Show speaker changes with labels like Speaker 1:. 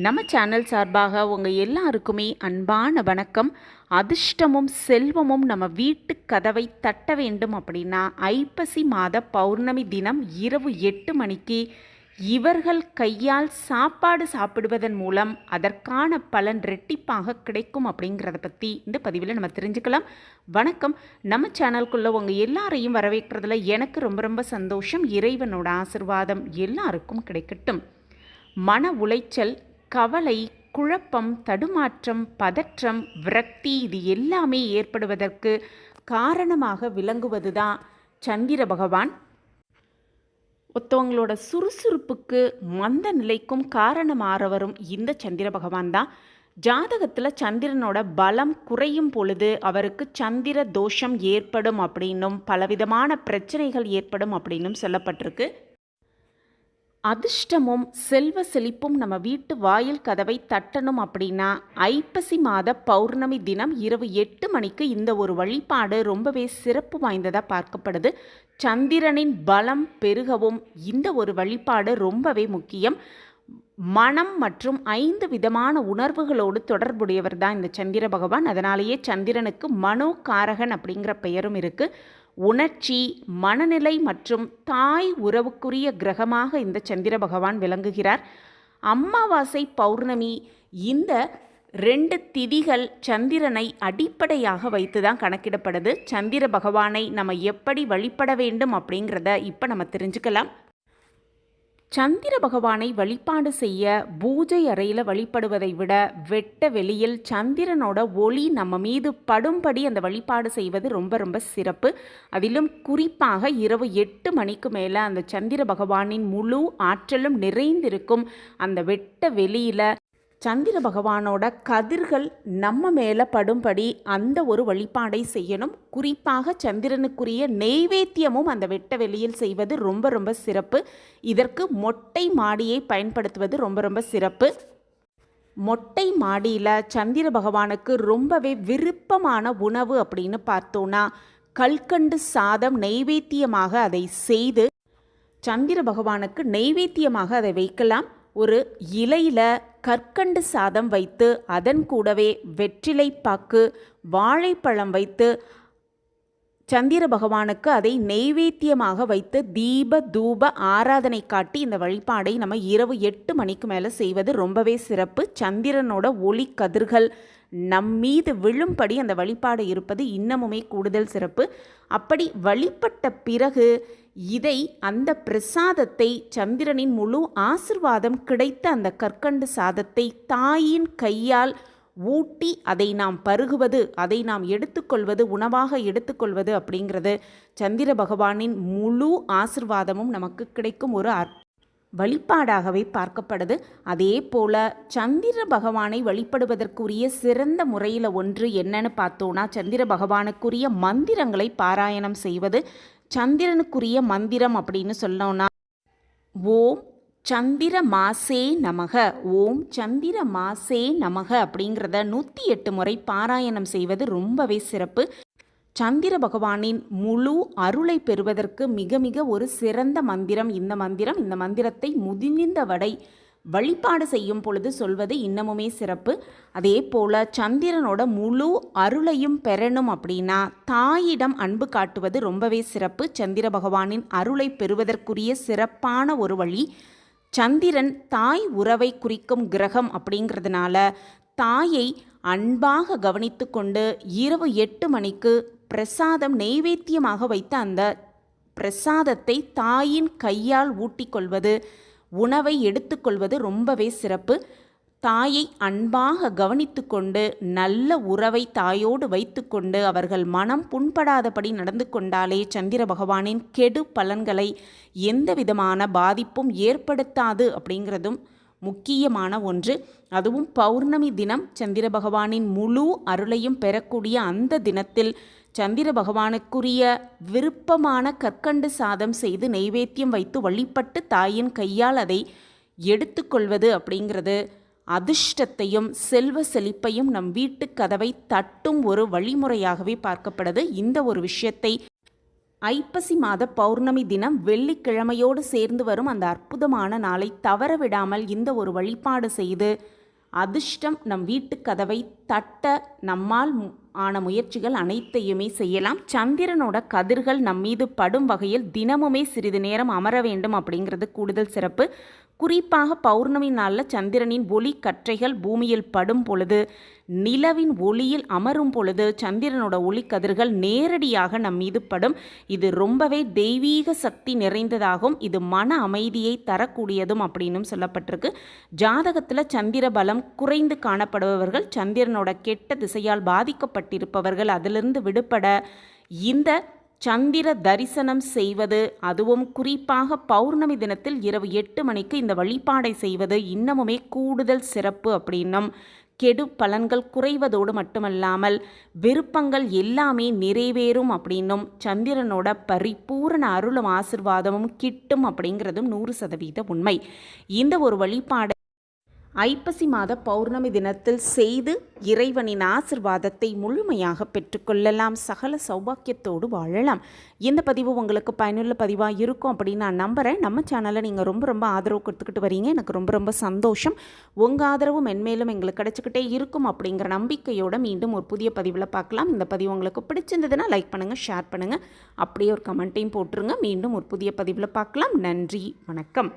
Speaker 1: நம்ம சேனல் சார்பாக உங்கள் எல்லாருக்குமே அன்பான வணக்கம். அதிர்ஷ்டமும் செல்வமும் நம்ம வீட்டு கதவை தட்ட வேண்டும் அப்படின்னா ஐப்பசி மாத பௌர்ணமி தினம் இரவு 8 மணிக்கு இவர்கள் கையால் சாப்பாடு சாப்பிடுவதன் மூலம் அதற்கான பலன் ரெட்டிப்பாக கிடைக்கும் அப்படிங்கிறத பற்றி இந்த பதிவில் நம்ம தெரிஞ்சுக்கலாம். வணக்கம். நம்ம சேனலுக்குள்ளே உங்கள் எல்லாரையும் வரவேற்கிறதுல எனக்கு ரொம்ப ரொம்ப சந்தோஷம். இறைவனோட ஆசிர்வாதம் எல்லாருக்கும் கிடைக்கட்டும். மன உளைச்சல், கவலை, குழப்பம், தடுமாற்றம், பதற்றம், விரக்தி இது எல்லாமே ஏற்படுவதற்கு காரணமாக விளங்குவது தான் சந்திர பகவான். ஒருத்தவங்களோட சுறுசுறுப்புக்கு மந்த நிலைக்கும் காரணமாறவரும் இந்த சந்திர பகவான் தான். ஜாதகத்தில் சந்திரனோட பலம் குறையும் பொழுது அவருக்கு சந்திர தோஷம் ஏற்படும் அப்படின்னும் பலவிதமான பிரச்சனைகள் ஏற்படும் அப்படின்னும் சொல்லப்பட்டிருக்கு. அதிர்ஷ்டமும் செல்வ செழிப்பும் நம்ம வீட்டு வாயில் கதவை தட்டணும் அப்படின்னா ஐப்பசி மாத பௌர்ணமி தினம் இரவு 8 மணிக்கு இந்த ஒரு வழிபாடு ரொம்பவே சிறப்பு வாய்ந்ததாக பார்க்கப்படுது. சந்திரனின் பலம் பெருகவும் இந்த ஒரு வழிபாடு ரொம்பவே முக்கியம். மனம் மற்றும் 5 விதமான உணர்வுகளோடு தொடர்புடையவர் தான் இந்த சந்திர பகவான். அதனாலேயே சந்திரனுக்கு மனோகாரகன் அப்படிங்கிற பெயரும் இருக்குது. உணர்ச்சி, மனநிலை மற்றும் தாய் உறவுக்குரிய கிரகமாக இந்த சந்திர பகவான் விளங்குகிறார். அமாவாசை, பௌர்ணமி இந்த 2 திதிகள் சந்திரனை அடிப்படையாக வைத்து தான் கணக்கிடப்படுது. சந்திர பகவானை நம்ம எப்படி வழிபட வேண்டும் அப்படிங்கிறத இப்போ நம்ம தெரிஞ்சுக்கலாம். சந்திர பகவானை வழிபாடு செய்ய பூஜை அறையில் வழிபடுவதை விட வெட்ட வெளியில் சந்திரனோட ஒளி நம்ம மீது படும்படி அந்த வழிபாடு செய்வது ரொம்ப ரொம்ப சிறப்பு. அதிலும் குறிப்பாக இரவு 8 மணிக்கு மேலே அந்த சந்திர பகவானின் முழு ஆற்றலும் நிறைந்திருக்கும் அந்த வெட்ட வெளியில் சந்திர பகவானோட கதிர்கள் நம்ம மேலே படும்படி அந்த ஒரு வழிபாடை செய்யணும். குறிப்பாக சந்திரனுக்குரிய நெய்வேத்தியமும் அந்த வெட்ட வெளியில் செய்வது ரொம்ப ரொம்ப சிறப்பு. இதற்கு மொட்டை மாடியை பயன்படுத்துவது ரொம்ப ரொம்ப சிறப்பு. மொட்டை மாடியில் சந்திர பகவானுக்கு ரொம்பவே விருப்பமான உணவு அப்படின்னு பார்த்தோன்னா கல்கண்டு சாதம் நெய்வேத்தியமாக அதை செய்து சந்திர பகவானுக்கு நெய்வேத்தியமாக அதை வைக்கலாம். ஒரு இலையில் கற்கண்டு சாதம் வைத்து அதன் கூடவே வெற்றிலை பாக்கு, வாழைப்பழம் வைத்து சந்திர பகவானுக்கு அதை நெய்வேத்தியமாக வைத்து தீப தூப ஆராதனை காட்டி இந்த வழிபாடை நம்ம இரவு 8 மணிக்கு மேலே செய்வது ரொம்பவே சிறப்பு. சந்திரனோட ஒளி கதிர்கள் நம்மீது விழும்படி அந்த வழிபாடு இருப்பது இன்னமுமே கூடுதல் சிறப்பு. அப்படி வழிபட்ட பிறகு இதை அந்த பிரசாதத்தை சந்திரனின் முழு ஆசிர்வாதம் கிடைத்த அந்த கற்கண்டு சாதத்தை தாயின் கையால் ஊட்டி அதை நாம் பருகுவது, அதை நாம் எடுத்துக்கொள்வது, உணவாக எடுத்துக்கொள்வது அப்படிங்கிறது சந்திர பகவானின் முழு ஆசிர்வாதமும் நமக்கு கிடைக்கும் ஒரு வழிபாடாகவே பார்க்கப்படுது. அதே போல் சந்திர பகவானை வழிபடுவதற்குரிய சிறந்த முறையில் ஒன்று என்னன்னு பார்த்தோன்னா சந்திர பகவானுக்குரிய மந்திரங்களை பாராயணம் செய்வது. சந்திரனுக்குரிய மந்திரம் அப்படின்னு சொன்னோன்னா ஓம் சந்திர மாசே நமக, ஓம் சந்திர மாசே நமக அப்படிங்கிறத 108 முறை பாராயணம் செய்வது ரொம்பவே சிறப்பு. சந்திர பகவானின் முழு அருளை பெறுவதற்கு மிக மிக ஒரு சிறந்த மந்திரம் இந்த மந்திரம். இந்த மந்திரத்தை முதிர்ந்தவடை வழிபாடு செய்யும் பொழுது சொல்வது இன்னமுமே சிறப்பு. அதே போல் சந்திரனோட முழு அருளையும் பெறணும் அப்படின்னா தாயிடம் அன்பு காட்டுவது ரொம்பவே சிறப்பு. சந்திர பகவானின் அருளை பெறுவதற்குரிய சிறப்பான ஒரு வழி. சந்திரன் தாய் உறவை குறிக்கும் கிரகம் அப்படிங்கிறதுனால தாயை அன்பாக கவனித்து கொண்டு இரவு 8 மணிக்கு பிரசாதம் நெய்வேத்தியமாக வைத்த அந்த பிரசாதத்தை தாயின் கையால் ஊட்டிக்கொள்வது, உணவை எடுத்துக்கொள்வது ரொம்பவே சிறப்பு. தாயை அன்பாக கவனித்து கொண்டு நல்ல உறவை தாயோடு வைத்து கொண்டு அவர்கள் மனம் புண்படாதபடி நடந்து கொண்டாலே சந்திர பகவானின் கெடு பலன்களை எந்த விதமான பாதிப்பும் ஏற்படுத்தாது அப்படிங்கிறதும் முக்கியமான ஒன்று. அதுவும் பௌர்ணமி தினம் சந்திர பகவானின் முழு அருளையும் பெறக்கூடிய அந்த தினத்தில் சந்திர பகவானுக்குரிய விருப்பமான கற்கண்டு சாதம் செய்து நெய்வேத்தியம் வைத்து வழிபட்டு தாயின் கையால் அதை எடுத்துக்கொள்வது அப்படிங்கிறது அதிர்ஷ்டத்தையும் செல்வ செழிப்பையும் நம் வீட்டு கதவை தட்டும் ஒரு வழிமுறையாகவே பார்க்கப்படுது. இந்த ஒரு விஷயத்தை ஐப்பசி மாத பௌர்ணமி தினம் வெள்ளிக்கிழமையோடு சேர்ந்து வரும் அந்த அற்புதமான நாளை தவறவிடாமல் இந்த ஒரு வழிபாடு செய்து அதிர்ஷ்டம் நம் வீட்டு கதவை தட்ட நம்மால் ஆன முயற்சிகள் அனைத்தையுமே செய்யலாம். சந்திரனோட கதிர்கள் நம் மீது படும் வகையில் தினமுமே சிறிது நேரம் அமர வேண்டும் அப்படிங்கிறது கூடுதல் சிறப்பு. குறிப்பாக பௌர்ணமி நாளில் சந்திரனின் ஒளி கற்றைகள் பூமியில் படும் பொழுது, நிலவின் ஒளியில் அமரும் பொழுது சந்திரனோட ஒளி கதிர்கள் நேரடியாக நம் மீது படும். இது ரொம்பவே தெய்வீக சக்தி நிறைந்ததாகும். இது மன அமைதியை தரக்கூடியதும் அப்படின்னும் சொல்லப்பட்டிருக்கு. ஜாதகத்தில் சந்திர பலம் குறைந்து காணப்படுபவர்கள், சந்திரனோட கெட்ட திசையால் பாதிக்கப்பட்டிருப்பவர்கள் அதிலிருந்து விடுபட இந்த சந்திர தரிசனம் செய்வது, அதுவும் குறிப்பாக பௌர்ணமி தினத்தில் இரவு 8 மணிக்கு இந்த வழிபாடை செய்வது இன்னமுமே கூடுதல் சிறப்பு அப்படின்னும், கெடு பலன்கள் குறைவதோடு மட்டுமல்லாமல் விருப்பங்கள் எல்லாமே நிறைவேறும் அப்படின்னும், சந்திரனோட பரிபூரண அருளும் ஆசிர்வாதமும் கிட்டும் அப்படிங்கிறதும் 100% உண்மை. இந்த ஒரு வழிபாடை ஐப்பசி மாத பௌர்ணமி தினத்தில் செய்து இறைவனின் ஆசிர்வாதத்தை முழுமையாக பெற்றுக்கொள்ளலாம். சகல சௌபாக்கியத்தோடு வாழலாம். இந்த பதிவு உங்களுக்கு பயனுள்ள பதிவாக இருக்கும் அப்படின்னு நான் நம்புகிறேன். நம்ம சேனலை நீங்கள் ரொம்ப ஆதரவு கொடுத்துக்கிட்டு வரீங்க. எனக்கு ரொம்ப சந்தோஷம். உங்கள் ஆதரவு மென்மேலும் எங்களுக்கு கிடச்சிக்கிட்டே இருக்கும் அப்படிங்கிற நம்பிக்கையோடு மீண்டும் ஒரு புதிய பதிவில் பார்க்கலாம். இந்த பதிவு உங்களுக்கு பிடிச்சிருந்ததுன்னா லைக் பண்ணுங்கள், ஷேர் பண்ணுங்கள், அப்படியே ஒரு கமெண்ட்டையும் போட்டுருங்க. மீண்டும் ஒரு புதிய பதிவில் பார்க்கலாம். நன்றி, வணக்கம்.